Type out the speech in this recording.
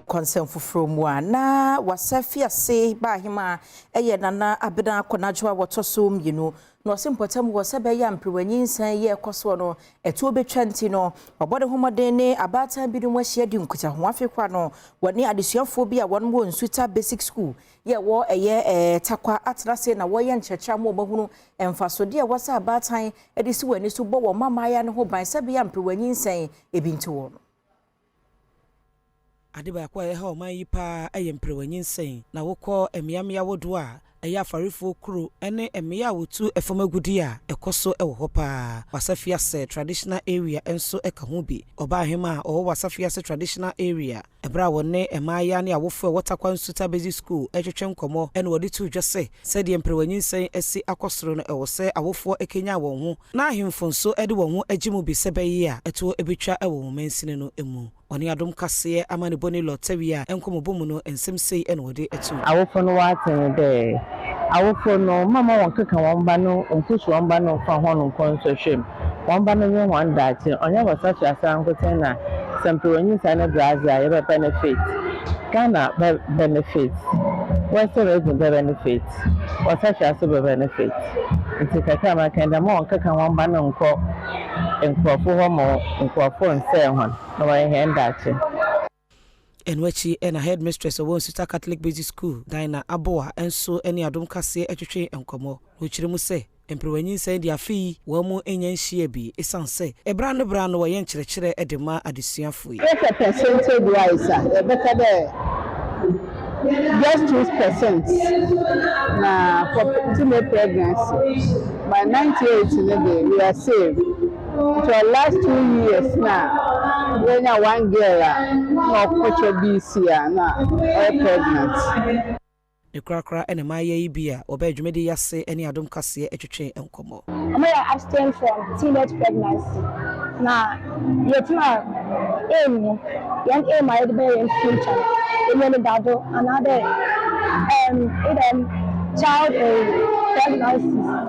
concern from one na Wassa Fiase ba hima eye nana abena konadwa wotosom yinu no simpotam Wassa be ya mprewanyin san ye koso no etu obetwa nti no obode homode ne abata bi dum ahia di nkuta ho afekwa no woni adesuafo bi a won wo nsuta basic school ye wo eye takwa atrase na wo ye nchecha mo bahunu emfasode Wassa abatan edisi wani so bo wo mamaya ne ho ban sabe ya mprewanyin san ebinti wo no Adiba kwa ha oman yi pa ayemprewanyin sen na wokọ emiamia wodo a eya farifo kuro ene emia wotu efamagudi a ekoso ewo ho pa Wassa Fiase traditional area enso eka ho bi oba hema o Wassa Fiase traditional area ebra wonne emaya ne awofo watakwa nsuta basic school etwetwe nkomo ene wodi tu dwese said emprewanyin sen esi akosoro no ewo se awofo ekenya won ho na ahemfo nso ede won ho agimu bi sebayi a eto ebetwa ewo momensine no emu Oni Adom Kasee amani boni lotewia enkomobomu no ensem sei ene wode etu awofo no waten de awofo no mama won keka won ba no onkusu won ba no fa ho no konso hwem won ba no nye won dachi onya Wassa Fiase ankoten na semprewanyin sa na Brazil ye benefit Ghana benefit Western region benefit Wassa Fiase benefit nti kaka ma kenda mo keka won ba no nko enkrofo ho mo enkrofo nse hon no wa hen dachi Enwechi ena headmistress of Wonsuta Catholic Basic School Dina Aboa enso eni Adom Kasee etwetwe enkomo no chire mu se emprewanyin sai dia fi wo mu enya nhia bi esanse ebra no wo ye nkyerechire edema adesuafo yi percentage wise better there just 2% na for teenage pregnancy by 98 we are saved for the last 2 years now when one girl no culture BC na pregnant Ekrakra ene maye ibia obedwumede yase ene Adom Kasee etwetwe enkomo I abstain from teenage pregnancy. Now, yetna aim I be in future. Another child pregnancy